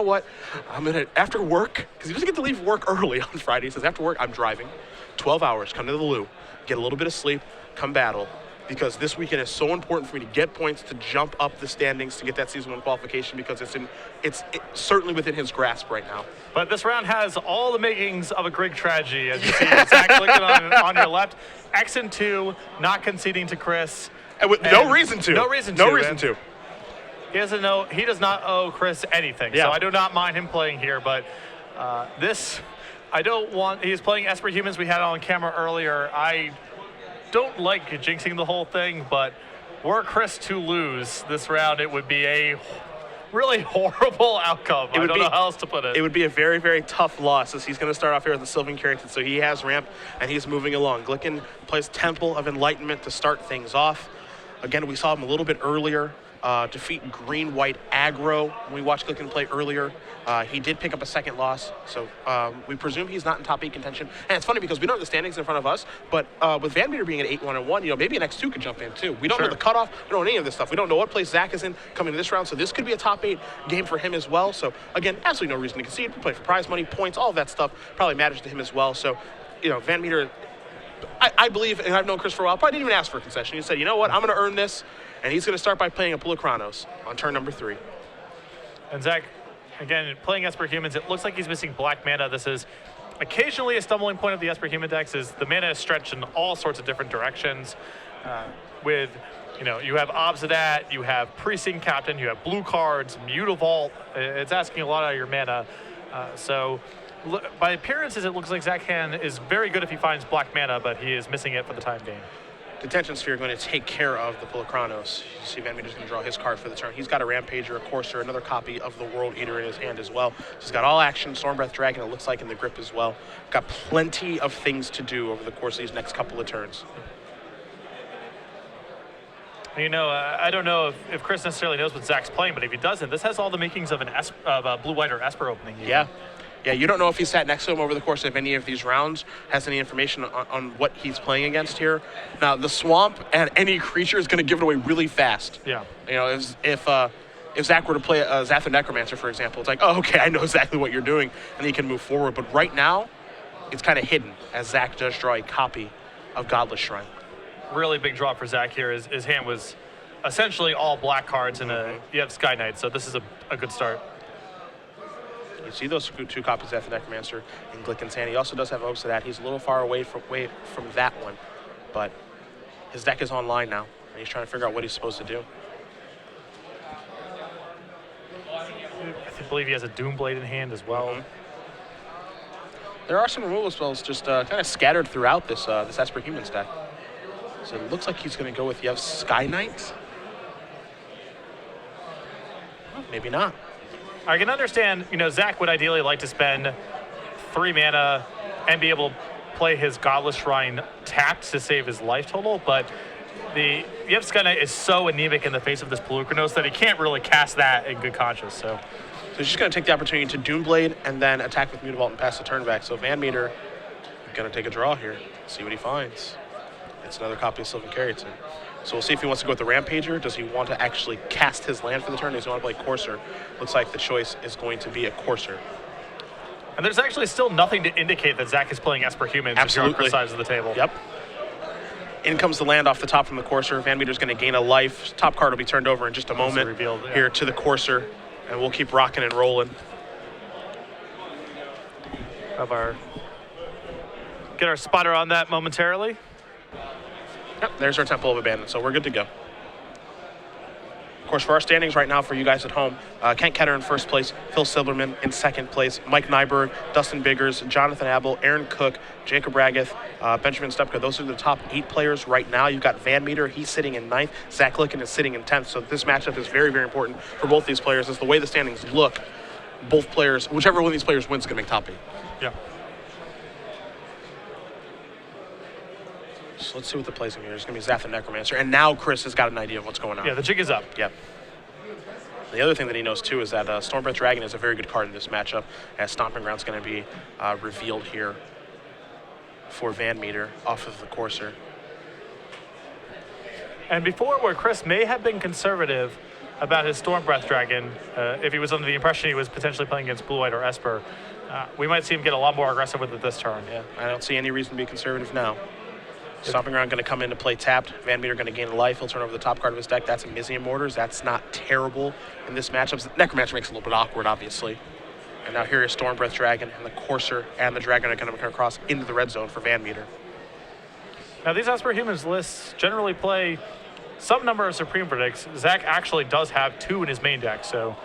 what? I'm going to, after work, because he doesn't get to leave work early on Friday. He says, after work, I'm driving 12 hours, come to the loo, get a little bit of sleep, come battle. Because this weekend is so important for me to get points, to jump up the standings, to get that season 1 qualification, because it's certainly within his grasp right now. But this round has all the makings of a Greek tragedy, as you see Zach Glicken on your left. X and 2, not conceding to Chris. And with no reason to. No reason to. He doesn't know. He does not owe Chris anything. Yeah. So I do not mind him playing here, but this, I don't want. He's playing Esper Humans. We had it on camera earlier. I don't like jinxing the whole thing, but were Chris to lose this round, it would be a really horrible outcome. I don't know how else to put it. It would be a very, very tough loss, as he's going to start off here as the Sylvan character, so he has ramp, and he's moving along. Glicken plays Temple of Enlightenment to start things off. Again, we saw him a little bit earlier defeat green-white aggro when we watched Glicken play earlier. He did pick up a second loss, so we presume he's not in top 8 contention. And it's funny because we don't have the standings in front of us, but with VanMeter being at 8-1-1, you know, maybe an X2 could jump in too. We don't know the cutoff. We don't know any of this stuff. We don't know what place Zach is in coming to this round, so this could be a top 8 game for him as well. So again, absolutely no reason to concede. We play for prize money, points, all of that stuff probably matters to him as well. So, you know, VanMeter, I believe, and I've known Chris for a while, probably didn't even ask for a concession. He said, you know what, I'm going to earn this, and he's going to start by playing a Pulachronos on turn number 3. And Zach, again, playing Esper Humans, it looks like he's missing black mana. This is occasionally a stumbling point of the Esper Human decks, is the mana is stretched in all sorts of different directions. With, you know, you have Obsidat, you have Precinct Captain, you have blue cards, Mutavault. It's asking a lot out of your mana. So by appearances, it looks like Zach Han is very good if he finds black mana, but he is missing it for the time being. Contention Sphere going to take care of the Pulachronos. You see VanMeter's going to draw his card for the turn. He's got a Rampager, a Courser, another copy of the World Eater in his hand as well. So he's got all action, Stormbreath Dragon, it looks like, in the grip as well. Got plenty of things to do over the course of these next couple of turns. You know, I don't know if Chris necessarily knows what Zach's playing, but if he doesn't, this has all the makings of a blue-white or Esper opening. Yeah. Yeah, you don't know if he sat next to him over the course of any of these rounds, has any information on what he's playing against here. Now, the Swamp and any creature is going to give it away really fast. Yeah. You know, if Zach were to play a Zathra Necromancer, for example, it's like, oh, okay, I know exactly what you're doing, and he can move forward. But right now, it's kind of hidden, as Zach does draw a copy of Godless Shrine. Really big draw for Zach here. His hand was essentially all black cards, and you have Sky Knight, so this is a good start. You see those 2 copies of the Necromancer in Glicken's hand. He also does have Obsidat. He's a little far away from that one, but his deck is online now, and he's trying to figure out what he's supposed to do. I believe he has a Doomblade in hand as well. There are some removal spells just kind of scattered throughout this Esper Humans deck. So it looks like he's going to go with Yev Sky Knight. Well, maybe not. I can understand, you know, Zach would ideally like to spend 3 mana and be able to play his Godless Shrine tapped to save his life total, but the Yev Sky Knight is so anemic in the face of this Pulachronos that he can't really cast that in good conscience. So he's just going to take the opportunity to Doomblade and then attack with Mutavault and pass the turn back. So VanMeter going to take a draw here, see what he finds. It's another copy of Sylvan Carrington. So we'll see if he wants to go with the Rampager. Does he want to actually cast his land for the turn? Does he want to play Courser? Looks like the choice is going to be a Courser. And there's actually still nothing to indicate that Zach is playing Esper Humans. Absolutely. If you're on Chris' side of the table. Yep. In comes the land off the top from the Courser. VanMeter's going to gain a life. Top card will be turned over in just a moment revealed, here to the Courser, and we'll keep rocking and rolling. Get our spotter on that momentarily. Yep, there's our Temple of Abandon, so we're good to go. Of course, for our standings right now for you guys at home, Kent Ketter in first place, Phil Silverman in second place, Mike Nyberg, Dustin Biggers, Jonathan Abel, Aaron Cook, Jacob Raggeth, Benjamin Stepka. Those are the top 8 players right now. You've got VanMeter, he's sitting in 9th. Zach Glicken is sitting in 10th, so this matchup is very, very important for both these players. As the way the standings look, both players, whichever one of these players wins is going to make top 8. Yeah. So let's see what the placing here is. It's going to be Zathra Necromancer. And now Chris has got an idea of what's going on. Yeah, the jig is up. Yep. The other thing that he knows, too, is that Stormbreath Dragon is a very good card in this matchup, as Stomping Ground's going to be revealed here for VanMeter off of the Courser. And before, where Chris may have been conservative about his Storm Breath Dragon. If he was under the impression he was potentially playing against Blue White or Esper, we might see him get a lot more aggressive with it this turn. Yeah, I don't see any reason to be conservative now. Stomping Ground going to come in to play tapped. VanMeter going to gain a life. He'll turn over the top card of his deck. That's a Mizium Mortars. That's not terrible in this matchup. Necromancer makes it a little bit awkward, obviously. And now here is Storm Breath Dragon, and the Courser and the Dragon are going to come across into the red zone for VanMeter. Now, these Esper Humans lists generally play some number of Supreme Verdicts. Zach actually does have 2 in his main deck, so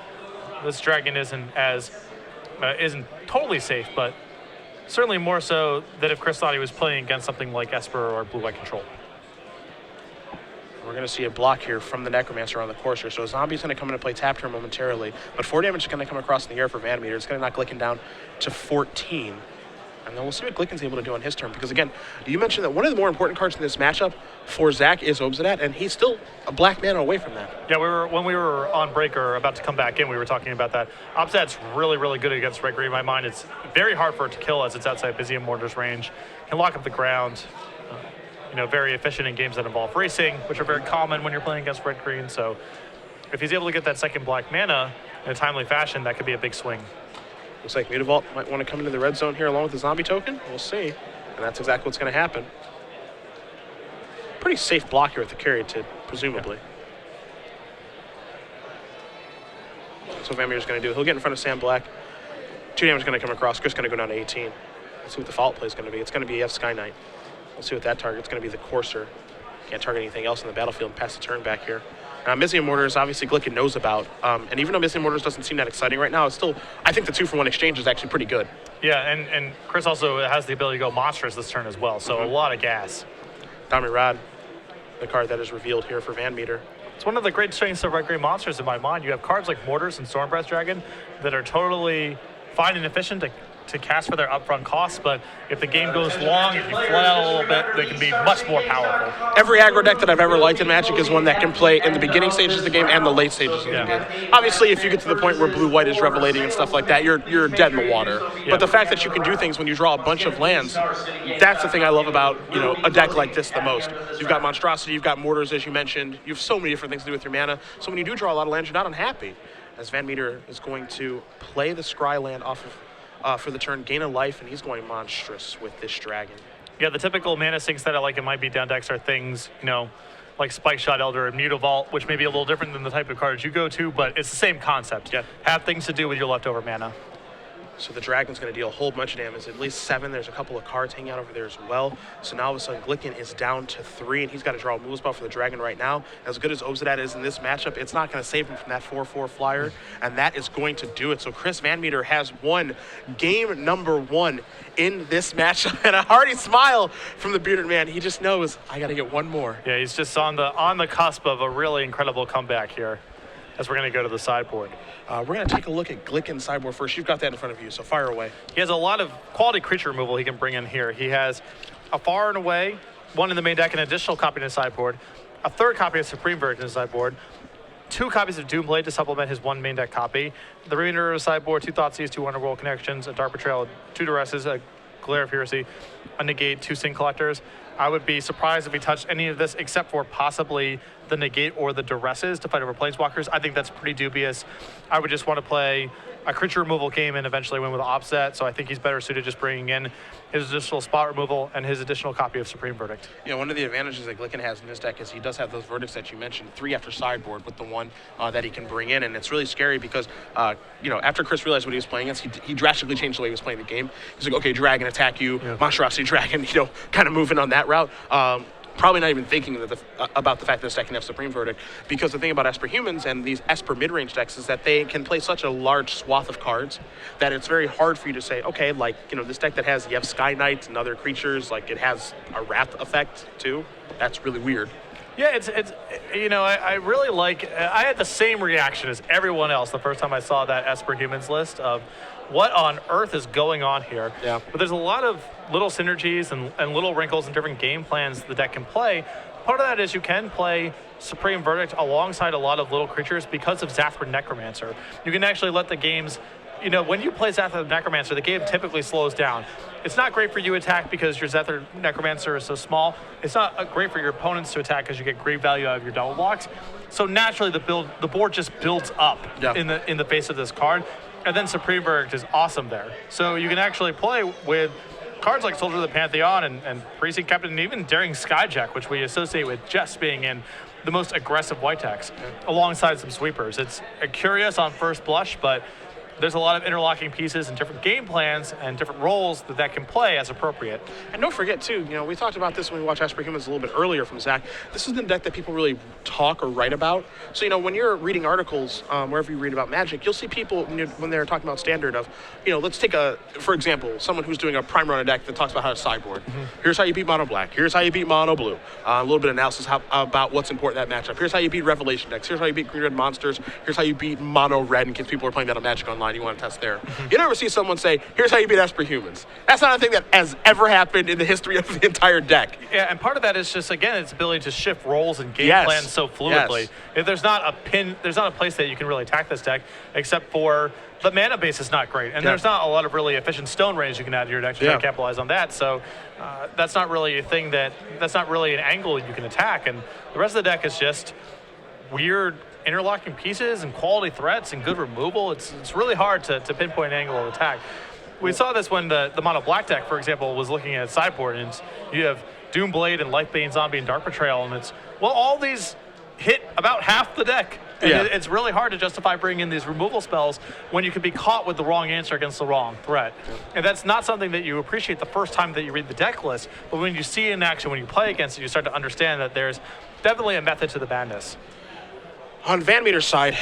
this Dragon isn't totally safe, but certainly more so than if Chris thought he was playing against something like Esper or Blue White Control. We're going to see a block here from the Necromancer on the Courser. So Zombie's going to come in and play tap here momentarily. But 4 damage is going to come across in the air for VanMeter. It's going to knock Glicken down to 14. And then we'll see what Glicken's able to do on his turn. Because again, you mentioned that one of the more important cards in this matchup for Zach is Obsidat, and he's still a black mana away from that. Yeah, when we were on break or about to come back in, we were talking about that. Obsidat's really, really good against Red Green in my mind. It's very hard for it to kill as it's outside Mizium Mortar's range. Can lock up the ground. Very efficient in games that involve racing, which are very common when you're playing against Red Green. So if he's able to get that second black mana in a timely fashion, that could be a big swing. Looks like Mutavault might want to come into the red zone here along with the zombie token. We'll see. And that's exactly what's going to happen. Pretty safe block here with the Caryatid, presumably. Yeah. That's what VanMeter's going to do. He'll get in front of Sam Black. 2 damage is going to come across. Chris going to go down to 18. Let's see what the follow-up play is going to be. It's going to be F Sky Knight. We'll see what that target's going to be. The Courser. Can't target anything else in the battlefield and pass the turn back here. Mizium Mortars, obviously, Glicken knows about. And even though Mizium Mortars doesn't seem that exciting right now, it's still, I think the 2-for-1 exchange is actually pretty good. Yeah, and Chris also has the ability to go monstrous this turn as well, so a lot of gas. Dami Rad, the card that is revealed here for VanMeter. It's one of the great strengths of Red Green Monsters in my mind. You have cards like Mortars and Stormbreath Dragon that are totally fine and efficient to cast for their upfront costs, but if the game goes long, if you flood out a little bit, they can be much more powerful. Every aggro deck that I've ever liked in Magic is one that can play in the beginning stages of the game and the late stages of the game. Obviously, if you get to the point where Blue-White is revelating and stuff like that, you're dead in the water. But the fact that you can do things when you draw a bunch of lands, that's the thing I love about a deck like this the most. You've got Monstrosity, you've got Mortars, as you mentioned. You have so many different things to do with your mana. So when you do draw a lot of lands, you're not unhappy. As VanMeter is going to play the Scry land off of for the turn, gain a life, and he's going monstrous with this dragon. Yeah, the typical mana sinks that I like in my beat down decks are things, like Spike Shot Elder and Mutavault, which may be a little different than the type of cards you go to, but it's the same concept. Yeah. Have things to do with your leftover mana. So the dragon's going to deal a whole bunch of damage, at least 7. There's a couple of cards hanging out over there as well. So now all of a sudden Glicken is down to 3, and he's got to draw a move spell for the dragon right now. As good as Obsidat is in this matchup, it's not going to save him from that 4/4 flyer, and that is going to do it. So Chris VanMeter has won game number 1 in this matchup, and a hearty smile from the bearded man. He just knows, I got to get one more. Yeah, he's just on the cusp of a really incredible comeback here, as we're going to go to the sideboard. We're going to take a look at Glicken's sideboard first. You've got that in front of you, so fire away. He has a lot of quality creature removal he can bring in here. He has a Far and Away, 1 in the main deck, an additional copy in his sideboard, a 3rd copy of Supreme Verdict in his sideboard, 2 copies of Doomblade to supplement his 1 main deck copy, the remainder of his sideboard, 2 Thoughtseize, 2 Underworld Connections, a Dark Betrayal, 2 Duresses, a Glare of Heresy, a Negate, 2 Sin Collectors. I would be surprised if he touched any of this except for possibly the Negate or the Duresses to fight over Planeswalkers. I think that's pretty dubious. I would just want to play a creature removal game and eventually win with Offset, so I think he's better suited just bringing in his additional spot removal and his additional copy of Supreme Verdict. One of the advantages that Glicken has in his deck is he does have those verdicts that you mentioned, 3 after sideboard with the 1 that he can bring in, and it's really scary because, after Chris realized what he was playing against, he drastically changed the way he was playing the game. He's like, okay, Dragon, attack you, Monstrosity, Dragon, kind of moving on that route. Probably not even thinking about the fact that this deck can have Supreme Verdict, because the thing about Esper Humans and these Esper mid-range decks is that they can play such a large swath of cards that it's very hard for you to say, okay, this deck that has, you have Sky Knight and other creatures, it has a Wrath effect too. That's really weird. Yeah, I really like, I had the same reaction as everyone else the first time I saw that Esper Humans list of what on earth is going on here. Yeah. But there's a lot of little synergies and little wrinkles and different game plans the deck can play. Part of that is you can play Supreme Verdict alongside a lot of little creatures because of Zathran Necromancer. You can actually let the games when you play Zephyr Necromancer, the game typically slows down. It's not great for you to attack because your Zephyr Necromancer is so small. It's not great for your opponents to attack because you get great value out of your double blocks. So naturally, the board just builds up in the face of this card. And then Supreme Verdict is awesome there. So you can actually play with cards like Soldier of the Pantheon and Precinct Captain, and even Daring Skyjack, which we associate with just being in the most aggressive white decks, alongside some sweepers. It's curious on first blush, but there's a lot of interlocking pieces and different game plans and different roles that can play as appropriate. And don't forget, too, we talked about this when we watched Esper Humans a little bit earlier from Zach. This is the deck that people really talk or write about. So, when you're reading articles, wherever you read about Magic, you'll see people, when they're talking about Standard of, let's take for example, someone who's doing a prime runner deck that talks about how to sideboard. Here's how you beat mono black. Here's how you beat mono blue. A little bit of analysis about what's important in that matchup. Here's how you beat Revelation decks. Here's how you beat green red monsters. Here's how you beat mono red in case people are playing that on Magic Online. You want to test there. You never see someone say, here's how you beat Esper Humans. That's not a thing that has ever happened in the history of the entire deck. Yeah, and part of that is just, again, its ability to shift roles and game plans so fluidly. If there's not a place that you can really attack this deck, except for the mana base is not great. And there's not a lot of really efficient stone range you can add to your deck to try to capitalize on that. So that's not really that's not really an angle you can attack. And the rest of the deck is just weird interlocking pieces and quality threats and good removal. It's really hard to pinpoint an angle of attack. We saw this when the mono black deck, for example, was looking at sideboard, and you have Doomblade and Lifebane Zombie and Dark Betrayal, and all these hit about half the deck. And it's really hard to justify bringing in these removal spells when you could be caught with the wrong answer against the wrong threat. And that's not something that you appreciate the first time that you read the deck list, but when you see it in action, when you play against it, you start to understand that there's definitely a method to the madness. On VanMeter's side,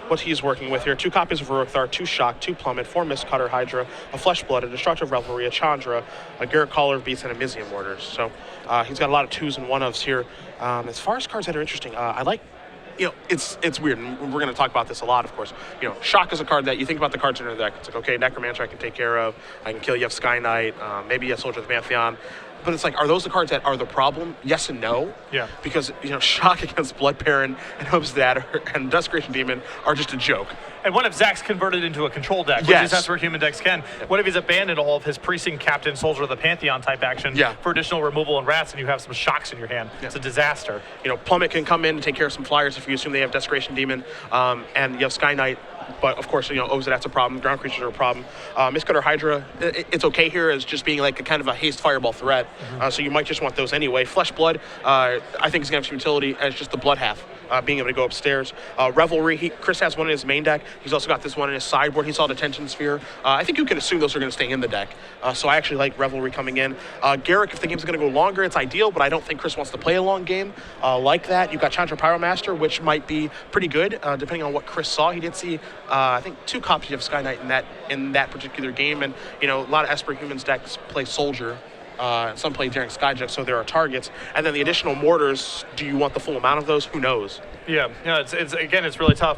what he's working with here, 2 copies of Urukthar, 2 Shock, 2 Plummet, 4 Mistcutter Hydra, a Fleshblood, a Destructive Revelry, a Chandra, a Garrett Caller of Beasts, and a Mizium Mortars. So he's got a lot of 2s and 1-ofs here. As far as cards that are interesting, I like, it's weird, and we're going to talk about this a lot, of course. Shock is a card that you think about the cards in the deck. It's like, okay, Necromancer I can take care of. I can kill you, have Sky Knight, maybe you have Soldier of the Pantheon. But it's like, are those the cards that are the problem? Yes and no. Yeah. Because, Shock against Blood Baron and Hopes That and Desecration Demon are just a joke. And what if Zach's converted into a control deck, which is that's where human decks can? What if he's abandoned all of his Precinct Captain, Soldier of the Pantheon type action for additional removal and rats, and you have some Shocks in your hand? It's a disaster. Plummet can come in and take care of some flyers if you assume they have Desecration Demon, and you have Sky Knight. But of course, that's a problem. Ground creatures are a problem. Mistcutter Hydra, it's okay here as just being like a kind of a haste fireball threat. So you might just want those anyway. Fleshblood, I think is going to have some utility as just the blood half, being able to go upstairs. Revelry, Chris has one in his main deck. He's also got this one in his sideboard. He saw Detention Sphere. I think you can assume those are going to stay in the deck. So I actually like Revelry coming in. Garrick, if the game's going to go longer, it's ideal, but I don't think Chris wants to play a long game like that. You've got Chandra Pyromaster, which might be pretty good, depending on what Chris saw. He did see I think 2 copies of Sky Knight in that particular game, and a lot of Esper Humans decks play Soldier. Some play Daring Skyjack, so there are targets. And then the additional mortars, do you want the full amount of those? Who knows? Yeah, it's really tough.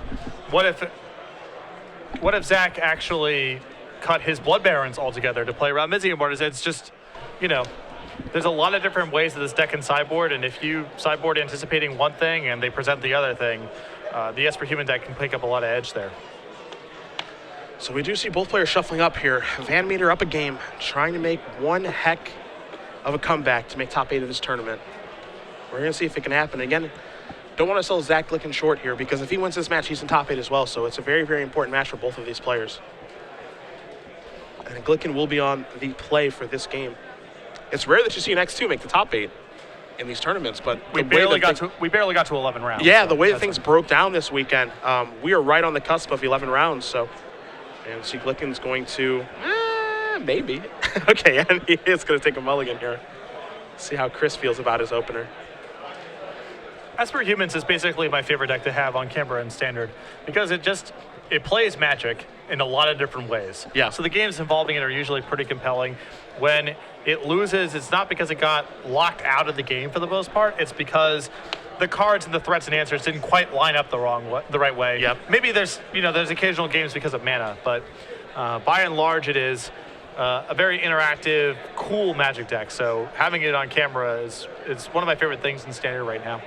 What if Zach actually cut his Blood Barons altogether to play around Mizium Mortars? It's just, there's a lot of different ways that this deck can sideboard, and if you sideboard anticipating one thing and they present the other thing, the Esper Human deck can pick up a lot of edge there. So we do see both players shuffling up here. VanMeter up a game, trying to make one heck of a comeback to make top 8 of this tournament. We're going to see if it can happen. Again, don't want to sell Zach Glicken short here, because if he wins this match, he's in top 8 as well. So it's a very, very important match for both of these players. And Glicken will be on the play for this game. It's rare that you see an X2 make the top 8 in these tournaments, but we barely got to 11 rounds. Yeah, so the way that things broke down this weekend, we are right on the cusp of 11 rounds. So, and see, Glicken's going to maybe. Okay, and he is going to take a mulligan here. See how Chris feels about his opener. Esper Humans is basically my favorite deck to have on camera and Standard, because it plays Magic in a lot of different ways. Yeah. So the games involving it are usually pretty compelling. When it loses, it's not because it got locked out of the game for the most part. It's because the cards and the threats and answers didn't quite line up the right way. Yep. Maybe there's occasional games because of mana, but by and large, it is a very interactive, cool Magic deck. So having it on camera is one of my favorite things in Standard right now.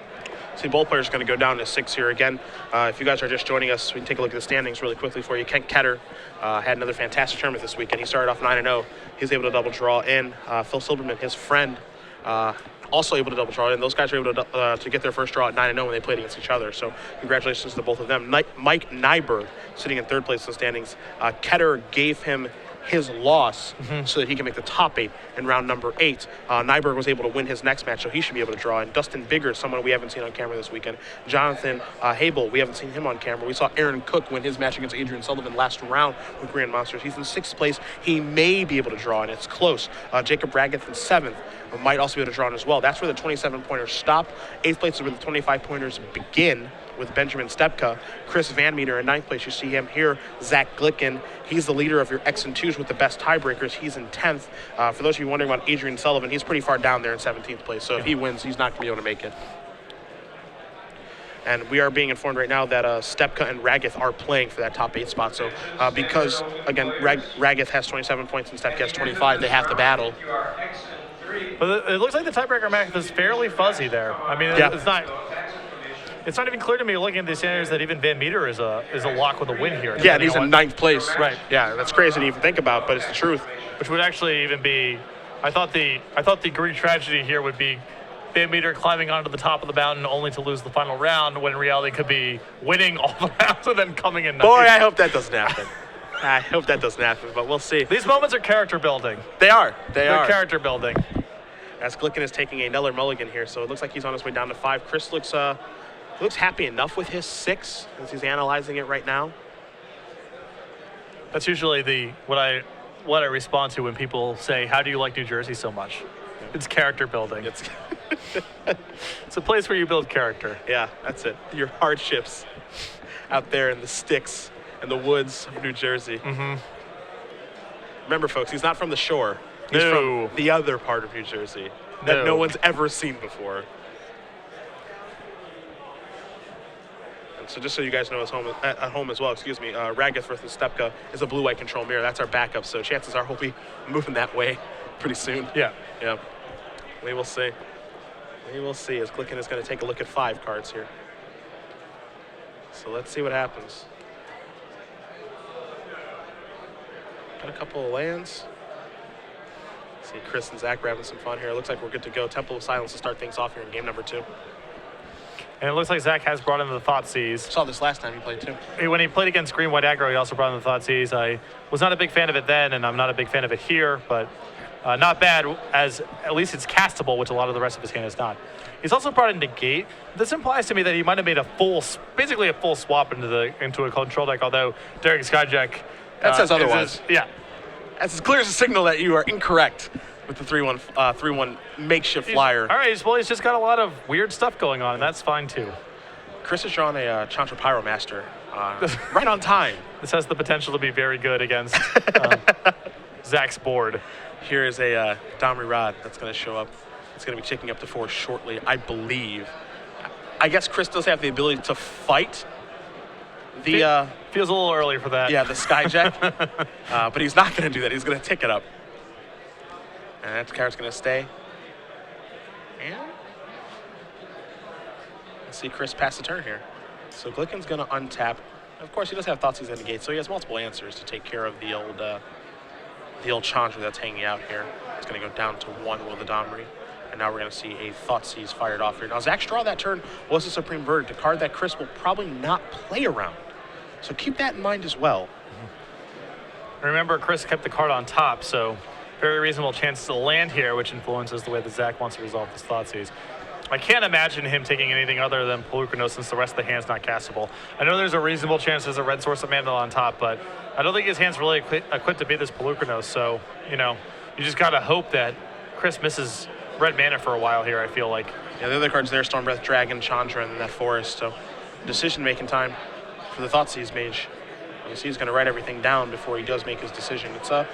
See, both players are going to go down to 6 here again. If you guys are just joining us, we can take a look at the standings really quickly for you. Kent Ketter had another fantastic tournament this weekend. He started off 9-0. He was able to double draw in. Phil Silberman, his friend, also able to double draw in. Those guys were able to get their first draw at 9-0 when they played against each other. So congratulations to both of them. Mike Nyberg sitting in 3rd place in the standings. Ketter gave him his loss so that he can make the top 8 in round number 8. Nyberg was able to win his next match, so he should be able to draw in. Dustin Bigger, someone we haven't seen on camera this weekend. Jonathan Habel, we haven't seen him on camera. We saw Aaron Cook win his match against Adrian Sullivan last round with Grand Monsters. He's in 6th place. He may be able to draw in. It's close. Jacob Raggeth in 7th. Might also be able to draw in as well. That's where the 27-pointers stop. 8th place is where the 25-pointers begin with Benjamin Stepka. Chris VanMeter in 9th place. You see him here. Zach Glicken. He's the leader of your X and 2s with the best tiebreakers. He's in 10th. For those of you wondering about Adrian Sullivan, he's pretty far down there in 17th place. So if he wins, he's not going to be able to make it. And we are being informed right now that Stepka and Raggeth are playing for that top 8 spot. So because, again, Raggeth has 27 points and Stepka has 25, they have to battle. But it looks like the tiebreaker math is fairly fuzzy there. I mean, it's not even clear to me looking at these standings that even VanMeter is a lock with a win here. Yeah, and he's in 9th place. Right. Yeah, that's crazy to even think about, but it's the truth. Which would actually even be, I thought the Greek tragedy here would be VanMeter climbing onto the top of the mountain only to lose the final round, when in reality could be winning all the rounds and then coming in 9th. Boy, I hope that doesn't happen. I hope that doesn't happen, but we'll see. These moments are character building. They are. They're character building. As Glicken is taking another mulligan here, so it looks like he's on his way down to 5. Chris looks happy enough with his 6 as he's analyzing it right now. That's usually what I respond to when people say, "How do you like New Jersey so much?" It's character building. It's a place where you build character. Yeah, that's it. Your hardships out there in the sticks and the woods of New Jersey. Remember, folks, he's not from the shore. He's from the other part of New Jersey that no one's ever seen before. And so just so you guys know at home as well, Raggeth versus Stepka is a blue-white control mirror. That's our backup, so chances are we'll be moving that way pretty soon. Yeah. Yeah. We will see. We will see as Glicken is going to take a look at 5 cards here. So let's see what happens. Got a couple of lands. See Chris and Zach, we're having some fun here. It looks like we're good to go. Temple of Silence to start things off here in game number 2. And it looks like Zach has brought in the Thoughtseize. Saw this last time he played too. When he played against Green White Aggro, he also brought in the Thoughtseize. I was not a big fan of it then, and I'm not a big fan of it here, but not bad, as at least it's castable, which a lot of the rest of his hand is not. He's also brought in Negate. This implies to me that he might have made basically a full swap into a control deck, although Derek Skyjack... That says otherwise. Yeah. That's as clear as a signal that you are incorrect with the 3-1 makeshift flyer. All right, well, he's just got a lot of weird stuff going on, and that's fine, too. Chris has drawn a Chantra Pyromaster right on time. This has the potential to be very good against Zach's board. Here is a Domri Rod that's going to show up. It's going to be ticking up to 4 shortly, I believe. I guess Chris does have the ability to fight the... Feels a little early for that. Yeah, the Skyjack. But he's not going to do that. He's going to tick it up. And that card's going to stay. And let's see Chris pass the turn here. So Glicken's going to untap. Of course, he does have Thoughtseize in the gate, so he has multiple answers to take care of the old Chandra that's hanging out here. It's going to go down to 1 with the Domri. And now we're going to see a Thoughtseize fired off here. Now, Zach's draw that turn was a Supreme Verdict, a card that Chris will probably not play around. So keep that in mind as well. Remember, Chris kept the card on top, so very reasonable chance to land here, which influences the way that Zach wants to resolve this Thoughtseize. I can't imagine him taking anything other than Polukranos since the rest of the hand's not castable. I know there's a reasonable chance there's a red source of mana on top, but I don't think his hand's really equipped to beat this Polukranos, so, you just got to hope that Chris misses red mana for a while here, I feel like. Yeah, the other cards there, Storm Breath, Dragon, Chandra, and then that Forest, so decision-making time for the Thoughtseize Mage. You see he's going to write everything down before he does make his decision. It's a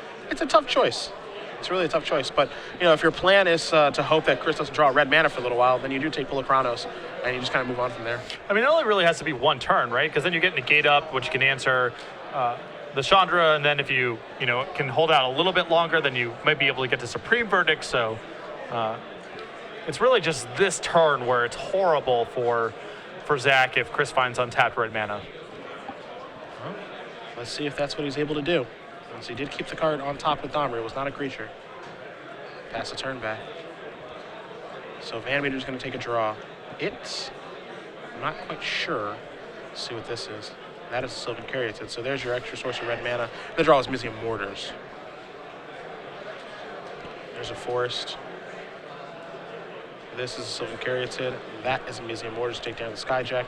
tough choice. It's really a tough choice. But, if your plan is to hope that Chris doesn't draw red mana for a little while, then you do take Polukranos, and you just kind of move on from there. I mean, it only really has to be one turn, right? Because then you get Negate up, which can answer the Chandra, and then if you, can hold out a little bit longer, then you might be able to get to Supreme Verdict. So It's really just this turn where it's horrible for Zach if Chris finds untapped red mana. Well, let's see if that's what he's able to do. Once he did keep the card on top with Domri, it was not a creature. Pass the turn back. So VanMeter's going to take a draw. I'm not quite sure. Let's see what this is. That is a Sylvan Caryatid. So there's your extra source of red mana. The draw is Mizium Mortars. There's a forest. This is a Sylvan Caryatid. That is a Mizium Mortars. Take down the Skyjack.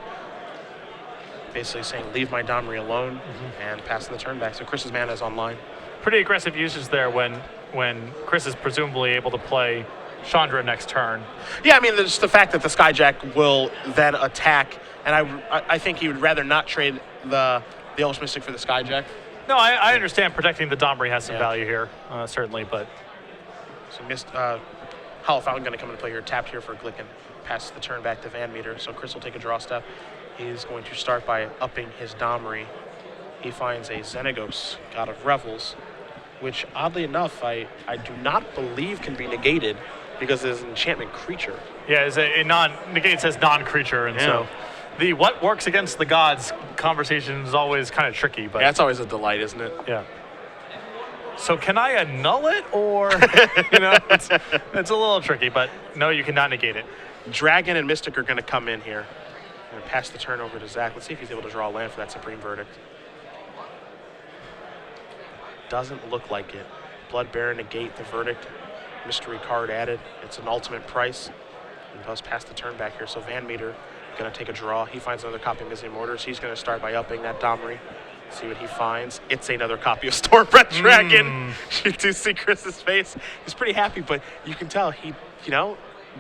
Basically saying, leave my Domri alone, and passing the turn back. So Chris's mana is online. Pretty aggressive usage there when Chris is presumably able to play Chandra next turn. Yeah, I mean, there's the fact that the Skyjack will then attack, and I think he would rather not trade the Elvish Mystic for the Skyjack. No, I understand protecting the Domri has some value here, certainly, but... So Hollow Fountain going to come into play here, tapped here for Glicken. Passes the turn back to VanMeter, so Chris will take a draw step. He's going to start by upping his Domri. He finds a Xenagos, God of Revels, which, oddly enough, I do not believe can be negated because it is an enchantment creature. Yeah, it's negate says non-creature, and so the what works against the gods conversation is always kind of tricky. But that's always a delight, isn't it? Yeah. So can I annul it, or it's a little tricky, but no, you cannot negate it. Dragon and Mystic are going to come in here. I'm going to pass the turn over to Zach. Let's see if he's able to draw a land for that Supreme Verdict. Doesn't look like it. Blood Baron negate the verdict. Mystery card added. It's an ultimate price. And does pass the turn back here. So VanMeter going to take a draw. He finds another copy of Mizium Mortars. He's going to start by upping that Domri. See what he finds. It's another copy of Stormbreath Dragon. You do see Chris's face. He's pretty happy, but you can tell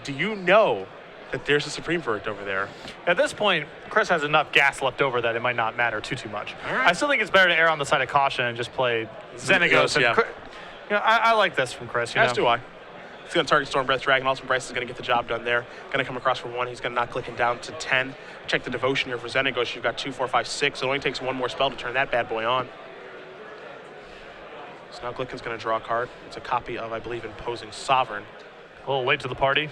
do you know that there's a Supreme Verdict over there? At this point, Chris has enough gas left over that it might not matter too much. All right. I still think it's better to err on the side of caution and just play Xenagos. I like this from Chris. As do I. He's going to target Stormbreath Dragon. Ultimate Bryce is going to get the job done there. Going to come across for 1. He's going to knock Glicken down to 10. Check the devotion here for Xenagos. You've got 2, 4, 5, 6. It only takes 1 more spell to turn that bad boy on. So now Glicken's going to draw a card. It's a copy of, I believe, Imposing Sovereign. A little late to the party.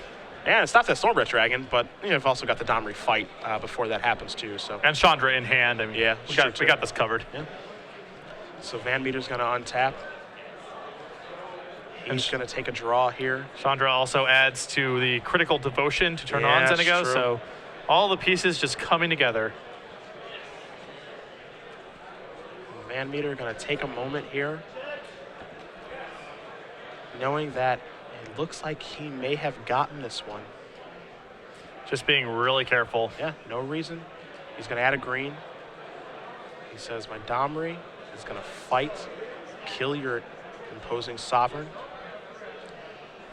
And it's not that Stormbreath Dragon, but you've also got the Domri fight before that happens too. So and Chandra in hand. I mean, yeah, we got this covered. Yeah. So VanMeter's going to untap. He's going to take a draw here. Chandra also adds to the critical devotion to turn on Xenagos. So all the pieces just coming together. VanMeter going to take a moment here, knowing that it looks like he may have gotten this one. Just being really careful. Yeah, no reason. He's going to add a green. He says, my Domri is going to fight, kill your Imposing Sovereign.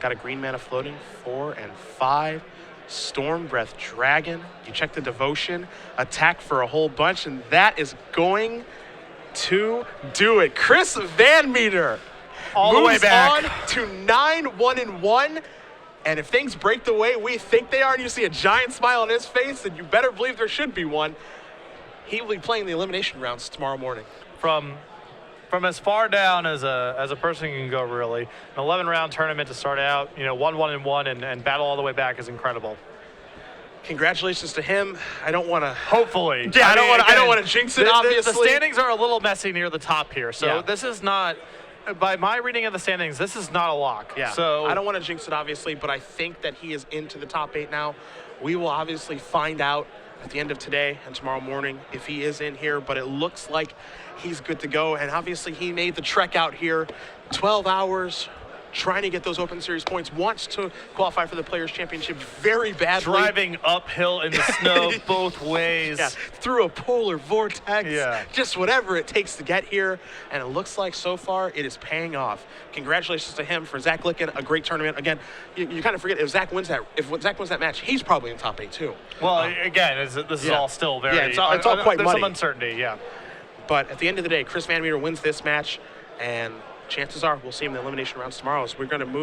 Got a green mana floating, 4 and 5. Stormbreath Dragon. You check the devotion, attack for a whole bunch, and that is going to do it. Chris VanMeter all the way back on to 9-1-1. And if things break the way we think they are, and you see a giant smile on his face, then you better believe there should be one. He will be playing the elimination rounds tomorrow morning. From as far down as a person can go, really. An 11-round tournament to start out, 1-1-1 and battle all the way back is incredible. Congratulations to him. I don't want to. Hopefully. Yeah, I don't want to jinx it. Obviously, the standings are a little messy near the top here, so this is not. By my reading of the standings, this is not a lock. Yeah. So I don't want to jinx it, obviously, but I think that he is into the top 8 now. We will obviously find out at the end of today and tomorrow morning if he is in here, but it looks like he's good to go. And obviously he made the trek out here, 12 hours, trying to get those Open Series points, wants to qualify for the Players' Championship very badly. Driving uphill in the snow both ways. Yeah, through a polar vortex. Yeah. Just whatever it takes to get here. And it looks like so far it is paying off. Congratulations to him. For Zach Glicken, a great tournament. Again, you kind of forget if Zach wins that match, he's probably in the top 8 too. Well, again, this is all still very. Yeah, it's all quite there's muddy. some uncertainty. Yeah. But at the end of the day, Chris VanMeter wins this match, and chances are we'll see him in the elimination rounds tomorrow. So we're going to move